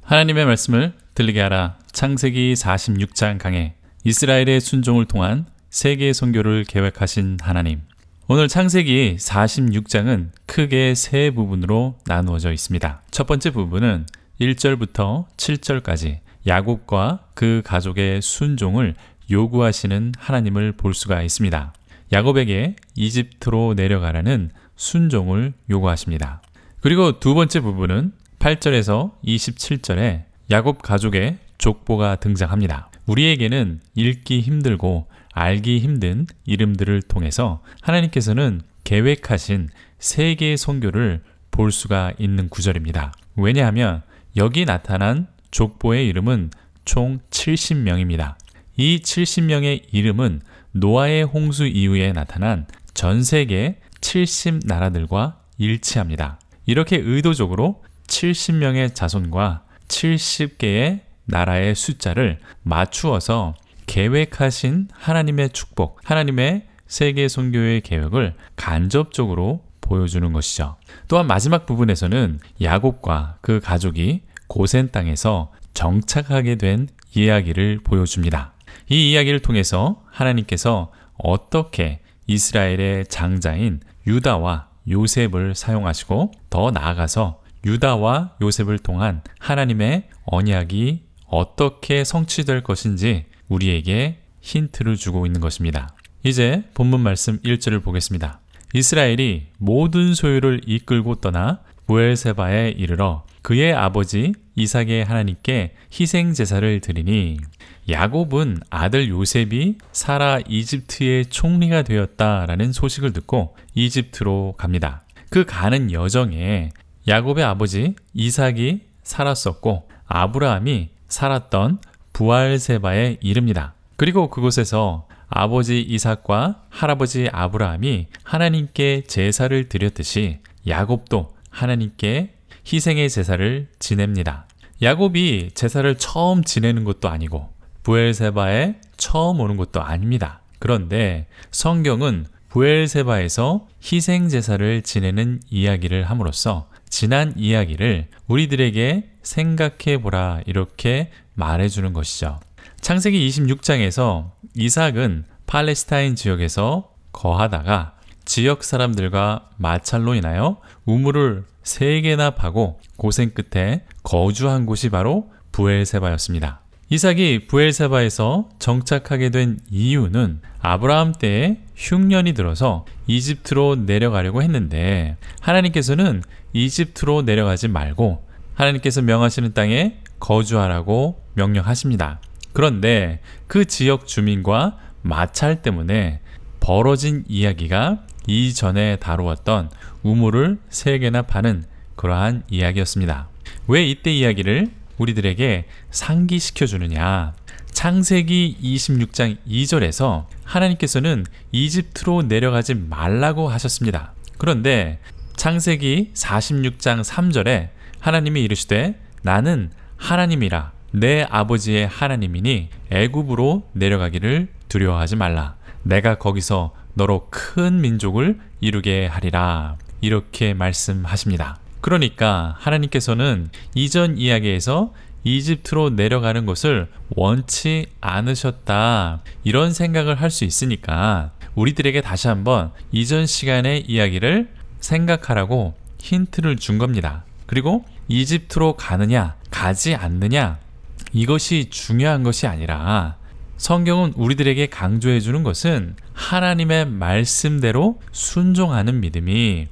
하나님의 말씀을 들리게 하라. 창세기 46장 강해. 이스라엘의 순종을 통한 세계 선교를 계획하신 하나님. 오늘 창세기 46장은 크게 세 부분으로 나누어져 있습니다. 첫 번째 부분은 1절부터 7절까지 야곱과 그 가족의 순종을 요구하시는 하나님을 볼 수가 있습니다. 야곱에게 이집트로 내려가라는 순종을 요구하십니다. 그리고 두 번째 부분은 8절에서 27절에 야곱 가족의 족보가 등장합니다. 우리에게는 읽기 힘들고 알기 힘든 이름들을 통해서 하나님께서는 계획하신 세계 선교를 볼 수가 있는 구절입니다. 왜냐하면 여기 나타난 족보의 이름은 총 70명입니다. 이 70명의 이름은 노아의 홍수 이후에 나타난 전 세계 70나라들과 일치합니다. 이렇게 의도적으로 70명의 자손과 70개의 나라의 숫자를 맞추어서 계획하신 하나님의 축복, 하나님의 세계 선교의 계획을 간접적으로 보여주는 것이죠. 또한 마지막 부분에서는 야곱과 그 가족이 고센 땅에서 정착하게 된 이야기를 보여줍니다. 이 이야기를 통해서 하나님께서 어떻게 이스라엘의 장자인 유다와 요셉을 사용하시고 더 나아가서 유다와 요셉을 통한 하나님의 언약이 어떻게 성취될 것인지 우리에게 힌트를 주고 있는 것입니다. 이제 본문 말씀 1절을 보겠습니다. 이스라엘이 모든 소유를 이끌고 떠나 부엘세바에 이르러 그의 아버지 이삭의 하나님께 희생 제사를 드리니 야곱은 아들 요셉이 살아 이집트의 총리가 되었다라는 소식을 듣고 이집트로 갑니다. 그 가는 여정에 야곱의 아버지 이삭이 살았었고 아브라함이 살았던 부알세바에 이릅니다. 그리고 그곳에서 아버지 이삭과 할아버지 아브라함이 하나님께 제사를 드렸듯이 야곱도 하나님께 희생의 제사를 지냅니다. 야곱이 제사를 처음 지내는 것도 아니고 부엘세바에 처음 오는 것도 아닙니다. 그런데 성경은 부엘세바에서 희생 제사를 지내는 이야기를 함으로써 지난 이야기를 우리들에게 생각해 보라 이렇게 말해주는 것이죠. 창세기 26장에서 이삭은 팔레스타인 지역에서 거하다가 지역 사람들과 마찰로 인하여 우물을 3개나 파고 고생 끝에 거주한 곳이 바로 부엘세바였습니다. 이삭이 부엘세바에서 정착하게 된 이유는 아브라함 때에 흉년이 들어서 이집트로 내려가려고 했는데 하나님께서는 이집트로 내려가지 말고 하나님께서 명하시는 땅에 거주하라고 명령하십니다. 그런데 그 지역 주민과 마찰 때문에 벌어진 이야기가 이전에 다루었던 우물을 3개나 파는 그러한 이야기였습니다. 왜 이때 이야기를 우리들에게 상기시켜 주느냐? 창세기 26장 2절에서 하나님께서는 이집트로 내려가지 말라고 하셨습니다. 그런데 창세기 46장 3절에 하나님이 이르시되 나는 하나님이라 내 아버지의 하나님이니 애굽으로 내려가기를 두려워하지 말라. 내가 거기서 너로 큰 민족을 이루게 하리라. 이렇게 말씀하십니다. 그러니까 하나님께서는 이전 이야기에서 이집트로 내려가는 것을 원치 않으셨다. 이런 생각을 할 수 있으니까 우리들에게 다시 한번 이전 시간의 이야기를 생각하라고 힌트를 준 겁니다. 그리고 이집트로 가느냐, 가지 않느냐, 이것이 중요한 것이 아니라 성경은 우리들에게 강조해 주는 것은 하나님의 말씀대로 순종하는 믿음이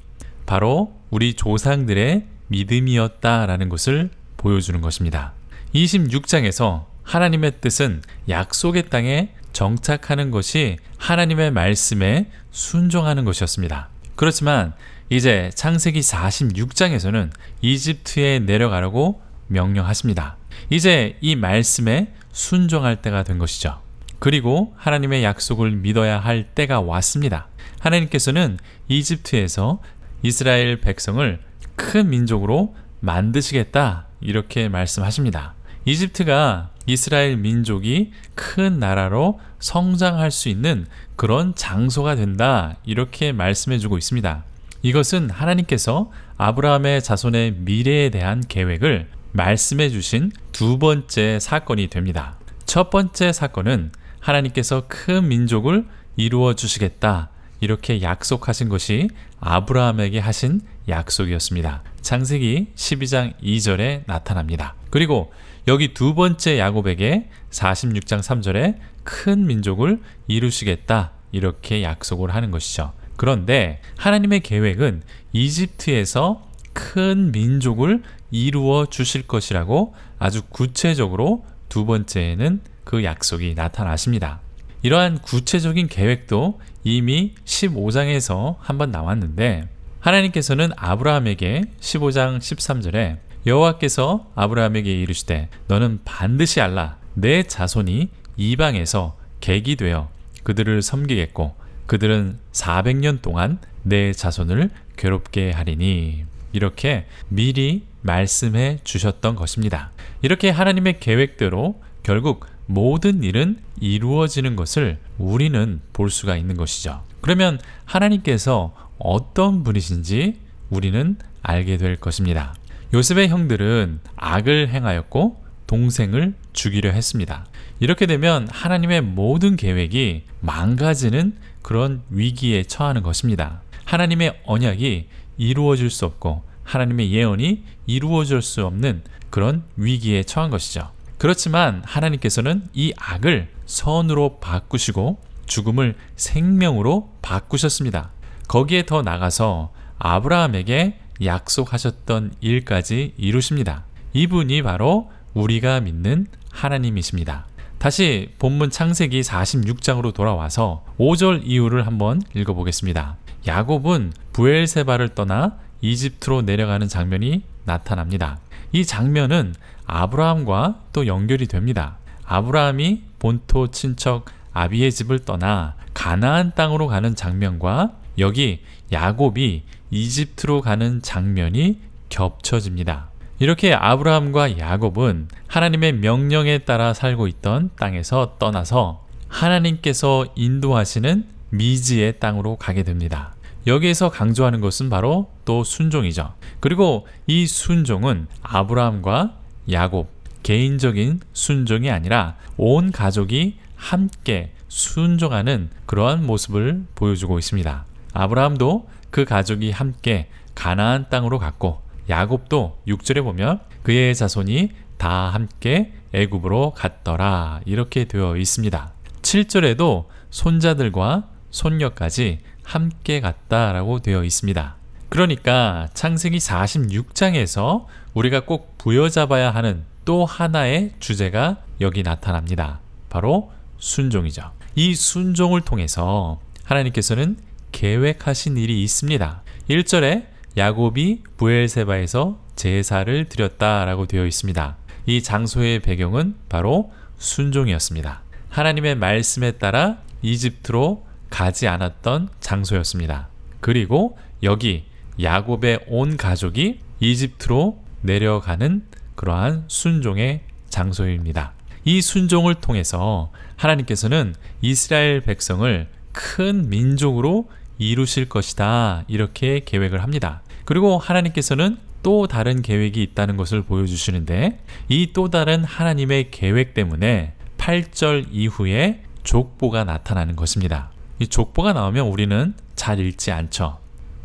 바로 우리 조상들의 믿음이었다라는 것을 보여주는 것입니다. 26장에서 하나님의 뜻은 약속의 땅에 정착하는 것이 하나님의 말씀에 순종하는 것이었습니다. 그렇지만 이제 창세기 46장에서는 이집트에 내려가라고 명령하십니다. 이제 이 말씀에 순종할 때가 된 것이죠. 그리고 하나님의 약속을 믿어야 할 때가 왔습니다. 하나님께서는 이집트에서 이스라엘 백성을 큰 민족으로 만드시겠다 이렇게 말씀하십니다. 이집트가 이스라엘 민족이 큰 나라로 성장할 수 있는 그런 장소가 된다 이렇게 말씀해주고 있습니다. 이것은 하나님께서 아브라함의 자손의 미래에 대한 계획을 말씀해 주신 두 번째 사건이 됩니다. 첫 번째 사건은 하나님께서 큰 민족을 이루어 주시겠다, 이렇게 약속하신 것이 아브라함에게 하신 약속이었습니다. 창세기 12장 2절에 나타납니다. 그리고 여기 두 번째 야곱에게 46장 3절에 큰 민족을 이루시겠다, 이렇게 약속을 하는 것이죠. 그런데 하나님의 계획은 이집트에서 큰 민족을 이루어 주실 것이라고 아주 구체적으로 두 번째에는 그 약속이 나타나십니다. 이러한 구체적인 계획도 이미 15장에서 한번 나왔는데, 하나님께서는 아브라함에게 15장 13절에 여호와께서 아브라함에게 이르시되 너는 반드시 알라, 내 자손이 이방에서 객이 되어 그들을 섬기겠고 그들은 400년 동안 내 자손을 괴롭게 하리니, 이렇게 미리 말씀해 주셨던 것입니다. 이렇게 하나님의 계획대로 결국 모든 일은 이루어지는 것을 우리는 볼 수가 있는 것이죠. 그러면 하나님께서 어떤 분이신지 우리는 알게 될 것입니다. 요셉의 형들은 악을 행하였고 동생을 죽이려 했습니다. 이렇게 되면 하나님의 모든 계획이 망가지는 그런 위기에 처하는 것입니다. 하나님의 언약이 이루어질 수 없고 하나님의 예언이 이루어질 수 없는 그런 위기에 처한 것이죠. 그렇지만 하나님께서는 이 악을 선으로 바꾸시고 죽음을 생명으로 바꾸셨습니다. 거기에 더 나가서 아브라함에게 약속하셨던 일까지 이루십니다. 이분이 바로 우리가 믿는 하나님이십니다. 다시 본문 창세기 46장으로 돌아와서 5절 이후를 한번 읽어보겠습니다. 야곱은 브엘세바를 떠나 이집트로 내려가는 장면이 나타납니다. 이 장면은 아브라함과 또 연결이 됩니다. 아브라함이 본토 친척 아비의 집을 떠나 가나안 땅으로 가는 장면과 여기 야곱이 이집트로 가는 장면이 겹쳐집니다. 이렇게 아브라함과 야곱은 하나님의 명령에 따라 살고 있던 땅에서 떠나서 하나님께서 인도하시는 미지의 땅으로 가게 됩니다. 여기에서 강조하는 것은 바로 또 순종이죠. 그리고 이 순종은 아브라함과 야곱 개인적인 순종이 아니라 온 가족이 함께 순종하는 그러한 모습을 보여주고 있습니다. 아브라함도 그 가족이 함께 가나안 땅으로 갔고, 야곱도 6절에 보면 그의 자손이 다 함께 애굽으로 갔더라, 이렇게 되어 있습니다. 7절에도 손자들과 손녀까지 함께 갔다라고 되어 있습니다. 그러니까 창세기 46장에서 우리가 꼭 부여잡아야 하는 또 하나의 주제가 여기 나타납니다. 바로 순종이죠. 이 순종을 통해서 하나님께서는 계획하신 일이 있습니다. 1절에 야곱이 브엘세바에서 제사를 드렸다라고 되어 있습니다. 이 장소의 배경은 바로 순종이었습니다. 하나님의 말씀에 따라 이집트로 가지 않았던 장소였습니다. 그리고 여기 야곱의 온 가족이 이집트로 내려가는 그러한 순종의 장소입니다. 이 순종을 통해서 하나님께서는 이스라엘 백성을 큰 민족으로 이루실 것이다, 이렇게 계획을 합니다. 그리고 하나님께서는 또 다른 계획이 있다는 것을 보여주시는데, 이 또 다른 하나님의 계획 때문에 8절 이후에 족보가 나타나는 것입니다. 이 족보가 나오면 우리는 잘 읽지 않죠.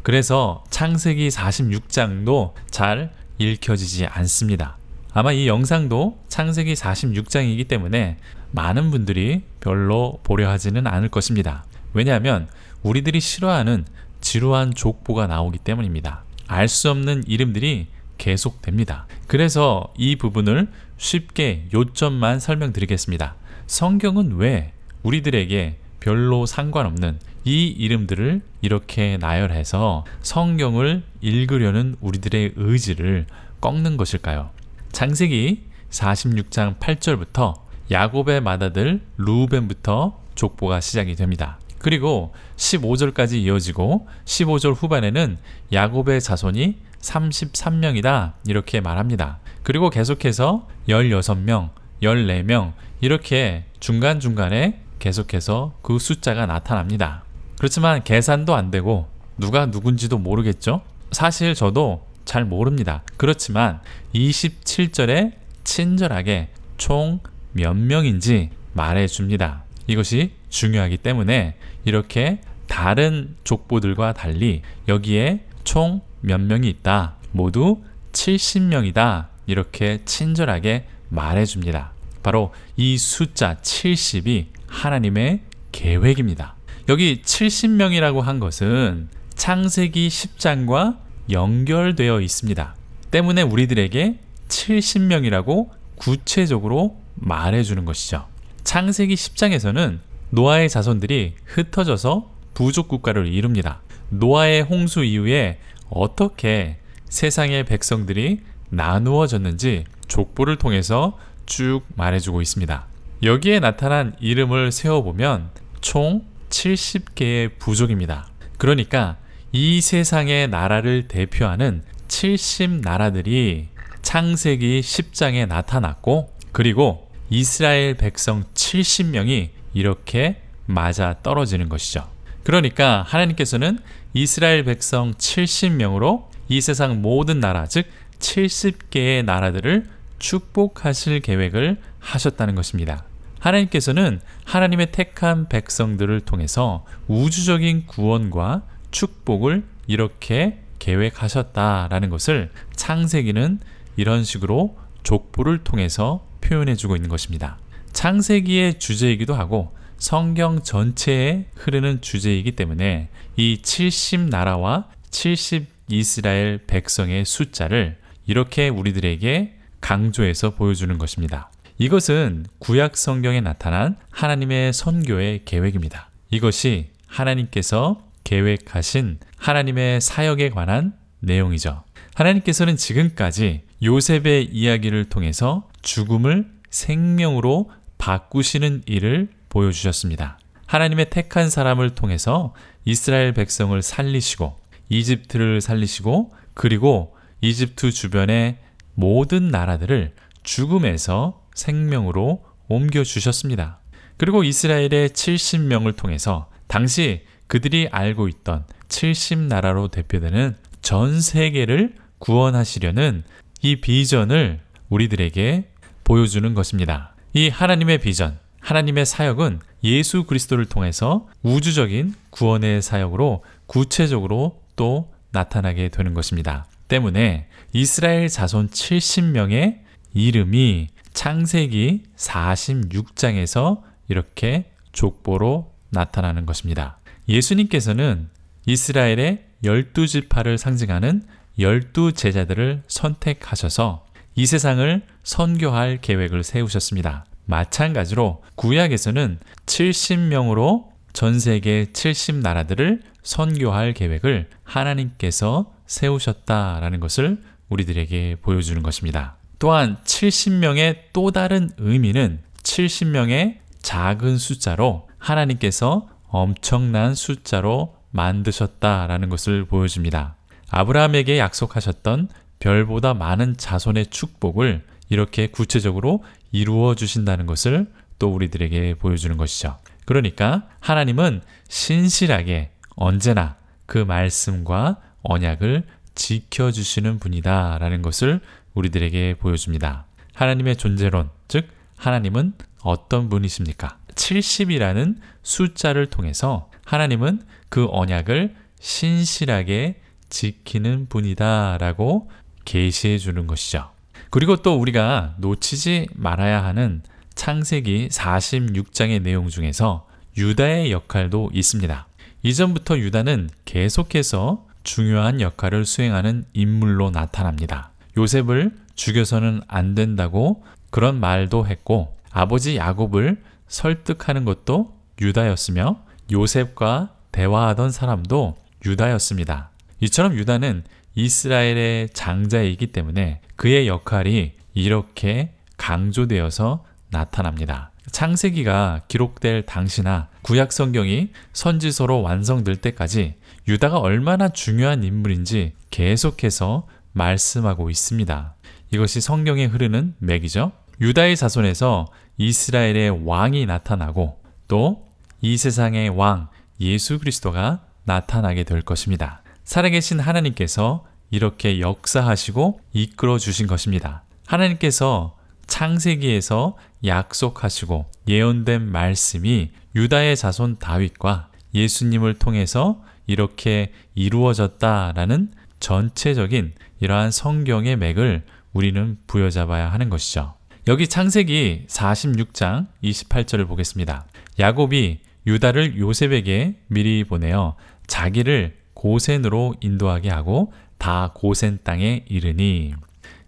그래서 창세기 46장도 잘 읽혀지지 않습니다. 아마 이 영상도 창세기 46장이기 때문에 많은 분들이 별로 보려 하지는 않을 것입니다. 왜냐하면 우리들이 싫어하는 지루한 족보가 나오기 때문입니다. 알 수 없는 이름들이 계속됩니다. 그래서 이 부분을 쉽게 요점만 설명드리겠습니다. 성경은 왜 우리들에게 별로 상관없는 이 이름들을 이렇게 나열해서 성경을 읽으려는 우리들의 의지를 꺾는 것일까요? 창세기 46장 8절부터 야곱의 맏아들 르우벤부터 족보가 시작이 됩니다. 그리고 15절까지 이어지고 15절 후반에는 야곱의 자손이 33명이다, 이렇게 말합니다. 그리고 계속해서 16명, 14명 이렇게 중간중간에 계속해서 그 숫자가 나타납니다. 그렇지만 계산도 안 되고 누가 누군지도 모르겠죠? 사실 저도 잘 모릅니다. 그렇지만 27절에 친절하게 총 몇 명인지 말해줍니다. 이것이 중요하기 때문에 이렇게 다른 족보들과 달리 여기에 총 몇 명이 있다. 모두 70명이다. 이렇게 친절하게 말해줍니다. 바로 이 숫자 70이 하나님의 계획입니다. 여기 70명이라고 한 것은 창세기 10장과 연결되어 있습니다. 때문에 우리들에게 70명이라고 구체적으로 말해주는 것이죠. 창세기 10장에서는 노아의 자손들이 흩어져서 부족 국가를 이룹니다. 노아의 홍수 이후에 어떻게 세상의 백성들이 나누어졌는지 족보를 통해서 쭉 말해주고 있습니다. 여기에 나타난 이름을 세어보면 총 70개의 부족입니다. 그러니까 이 세상의 나라를 대표하는 70나라들이 창세기 10장에 나타났고, 그리고 이스라엘 백성 70명이 이렇게 맞아 떨어지는 것이죠. 그러니까 하나님께서는 이스라엘 백성 70명으로 이 세상 모든 나라, 즉 70개의 나라들을 축복하실 계획을 하셨다는 것입니다. 하나님께서는 하나님의 택한 백성들을 통해서 우주적인 구원과 축복을 이렇게 계획하셨다라는 것을 창세기는 이런 식으로 족보를 통해서 표현해주고 있는 것입니다. 창세기의 주제이기도 하고 성경 전체에 흐르는 주제이기 때문에 이 70나라와 70 이스라엘 백성의 숫자를 이렇게 우리들에게 강조해서 보여주는 것입니다. 이것은 구약 성경에 나타난 하나님의 선교의 계획입니다. 이것이 하나님께서 계획하신 하나님의 사역에 관한 내용이죠. 하나님께서는 지금까지 요셉의 이야기를 통해서 죽음을 생명으로 바꾸시는 일을 보여주셨습니다. 하나님의 택한 사람을 통해서 이스라엘 백성을 살리시고 이집트를 살리시고, 그리고 이집트 주변의 모든 나라들을 죽음에서 생명으로 옮겨주셨습니다. 그리고 이스라엘의 70명을 통해서 당시 그들이 알고 있던 70나라로 대표되는 전 세계를 구원하시려는 이 비전을 우리들에게 보여주는 것입니다. 이 하나님의 비전, 하나님의 사역은 예수 그리스도를 통해서 우주적인 구원의 사역으로 구체적으로 또 나타나게 되는 것입니다. 때문에 이스라엘 자손 70명의 이름이 창세기 46장에서 이렇게 족보로 나타나는 것입니다. 예수님께서는 이스라엘의 12지파를 상징하는 12제자들을 선택하셔서 이 세상을 선교할 계획을 세우셨습니다. 마찬가지로 구약에서는 70명으로 전 세계 70나라들을 선교할 계획을 하나님께서 세우셨다라는 것을 우리들에게 보여주는 것입니다. 또한 70명의 또 다른 의미는 70명의 작은 숫자로 하나님께서 엄청난 숫자로 만드셨다라는 것을 보여줍니다. 아브라함에게 약속하셨던 별보다 많은 자손의 축복을 이렇게 구체적으로 이루어 주신다는 것을 또 우리들에게 보여주는 것이죠. 그러니까 하나님은 신실하게 언제나 그 말씀과 언약을 지켜주시는 분이다라는 것을 우리들에게 보여줍니다. 하나님의 존재론, 즉 하나님은 어떤 분이십니까? 70이라는 숫자를 통해서 하나님은 그 언약을 신실하게 지키는 분이다라고 계시해 주는 것이죠. 그리고 또 우리가 놓치지 말아야 하는 창세기 46장의 내용 중에서 유다의 역할도 있습니다. 이전부터 유다는 계속해서 중요한 역할을 수행하는 인물로 나타납니다. 요셉을 죽여서는 안 된다고 그런 말도 했고, 아버지 야곱을 설득하는 것도 유다였으며 요셉과 대화하던 사람도 유다였습니다. 이처럼 유다는 이스라엘의 장자이기 때문에 그의 역할이 이렇게 강조되어서 나타납니다. 창세기가 기록될 당시나 구약 성경이 선지서로 완성될 때까지 유다가 얼마나 중요한 인물인지 계속해서 말씀하고 있습니다. 이것이 성경에 흐르는 맥이죠. 유다의 자손에서 이스라엘의 왕이 나타나고 또 이 세상의 왕 예수 그리스도가 나타나게 될 것입니다. 살아계신 하나님께서 이렇게 역사하시고 이끌어 주신 것입니다. 하나님께서 창세기에서 약속하시고 예언된 말씀이 유다의 자손 다윗과 예수님을 통해서 이렇게 이루어졌다라는 전체적인 이러한 성경의 맥을 우리는 부여잡아야 하는 것이죠. 여기 창세기 46장 28절을 보겠습니다. 야곱이 유다를 요셉에게 미리 보내어 자기를 고센으로 인도하게 하고 다 고센 땅에 이르니,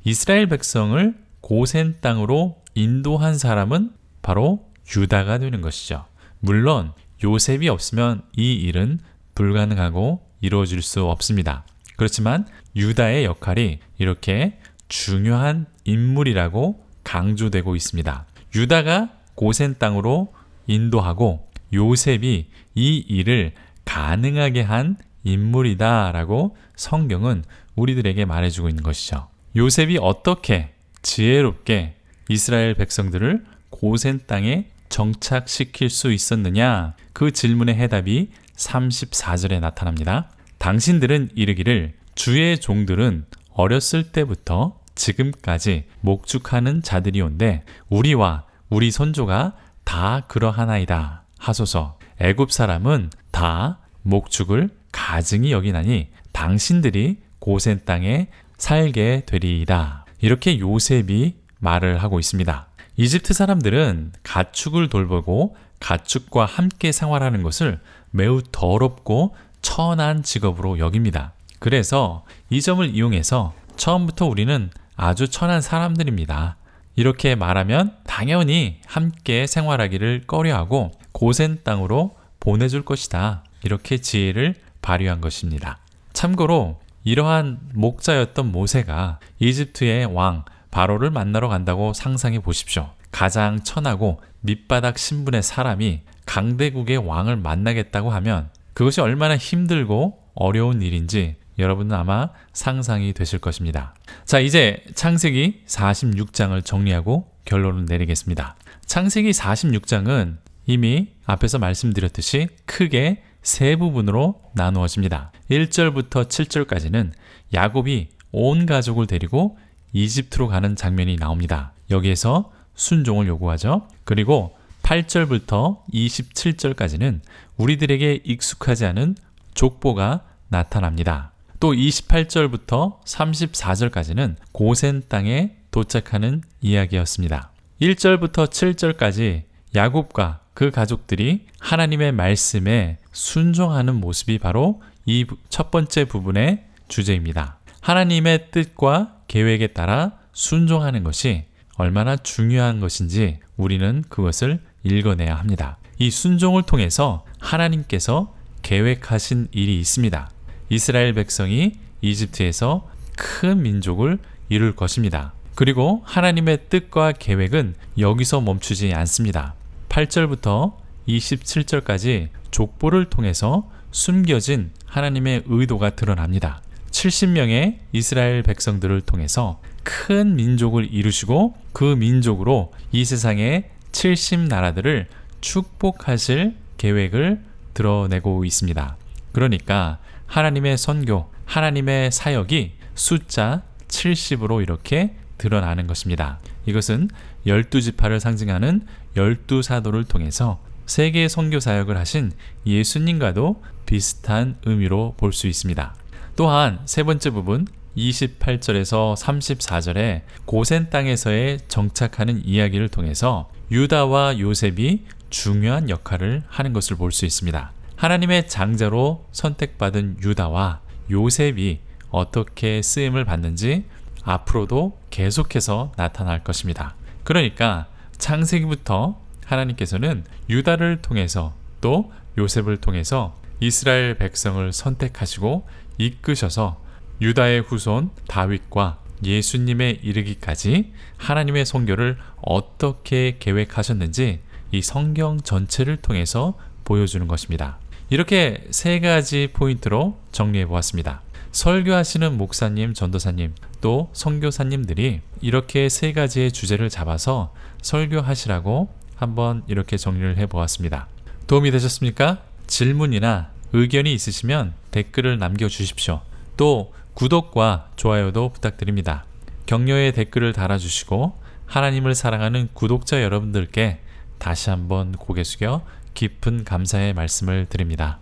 이스라엘 백성을 고센 땅으로 인도한 사람은 바로 유다가 되는 것이죠. 물론 요셉이 없으면 이 일은 불가능하고 이루어질 수 없습니다. 그렇지만 유다의 역할이 이렇게 중요한 인물이라고 강조되고 있습니다. 유다가 고센 땅으로 인도하고 요셉이 이 일을 가능하게 한 인물이다라고 성경은 우리들에게 말해주고 있는 것이죠. 요셉이 어떻게 지혜롭게 이스라엘 백성들을 고센 땅에 정착시킬 수 있었느냐? 그 질문의 해답이 34절에 나타납니다. 당신들은 이르기를 주의 종들은 어렸을 때부터 지금까지 목축하는 자들이온데 우리와 우리 선조가 다 그러하나이다 하소서. 애굽 사람은 다 목축을 가증히 여기나니 당신들이 고센 땅에 살게 되리이다. 이렇게 요셉이 말을 하고 있습니다. 이집트 사람들은 가축을 돌보고 가축과 함께 생활하는 것을 매우 더럽고 천한 직업으로 여깁니다. 그래서 이 점을 이용해서 처음부터 우리는 아주 천한 사람들입니다. 이렇게 말하면 당연히 함께 생활하기를 꺼려하고 고센 땅으로 보내줄 것이다. 이렇게 지혜를 발휘한 것입니다. 참고로 이러한 목자였던 모세가 이집트의 왕 바로를 만나러 간다고 상상해 보십시오. 가장 천하고 밑바닥 신분의 사람이 강대국의 왕을 만나겠다고 하면 그것이 얼마나 힘들고 어려운 일인지 여러분은 아마 상상이 되실 것입니다. 자, 이제 창세기 46장을 정리하고 결론을 내리겠습니다. 창세기 46장은 이미 앞에서 말씀드렸듯이 크게 세 부분으로 나누어집니다. 1절부터 7절까지는 야곱이 온 가족을 데리고 이집트로 가는 장면이 나옵니다. 여기에서 순종을 요구하죠. 그리고 8절부터 27절까지는 우리들에게 익숙하지 않은 족보가 나타납니다. 또 28절부터 34절까지는 고센 땅에 도착하는 이야기였습니다. 1절부터 7절까지 야곱과 그 가족들이 하나님의 말씀에 순종하는 모습이 바로 이 첫 번째 부분의 주제입니다. 하나님의 뜻과 계획에 따라 순종하는 것이 얼마나 중요한 것인지 우리는 그것을 읽어내야 합니다. 이 순종을 통해서 하나님께서 계획하신 일이 있습니다. 이스라엘 백성이 이집트에서 큰 민족을 이룰 것입니다. 그리고 하나님의 뜻과 계획은 여기서 멈추지 않습니다. 8절부터 27절까지 족보를 통해서 숨겨진 하나님의 의도가 드러납니다. 70명의 이스라엘 백성들을 통해서 큰 민족을 이루시고 그 민족으로 이 세상의 70나라들을 축복하실 계획을 드러내고 있습니다. 그러니까 하나님의 선교, 하나님의 사역이 숫자 70으로 이렇게 드러나는 것입니다. 이것은 12지파를 상징하는 12사도를 통해서 세계 선교 사역을 하신 예수님과도 비슷한 의미로 볼 수 있습니다. 또한 세 번째 부분 28절에서 34절에 고센 땅에서의 정착하는 이야기를 통해서 유다와 요셉이 중요한 역할을 하는 것을 볼 수 있습니다. 하나님의 장자로 선택받은 유다와 요셉이 어떻게 쓰임을 받는지 앞으로도 계속해서 나타날 것입니다. 그러니까 창세기부터 하나님께서는 유다를 통해서 또 요셉을 통해서 이스라엘 백성을 선택하시고 이끄셔서 유다의 후손 다윗과 예수님에 이르기까지 하나님의 선교를 어떻게 계획하셨는지 이 성경 전체를 통해서 보여주는 것입니다. 이렇게 세 가지 포인트로 정리해 보았습니다. 설교하시는 목사님, 전도사님, 또 선교사님들이 이렇게 세 가지의 주제를 잡아서 설교하시라고 한번 이렇게 정리를 해 보았습니다. 도움이 되셨습니까? 질문이나 의견이 있으시면 댓글을 남겨주십시오. 또 구독과 좋아요도 부탁드립니다. 격려의 댓글을 달아주시고 하나님을 사랑하는 구독자 여러분들께 다시 한번 고개 숙여 깊은 감사의 말씀을 드립니다.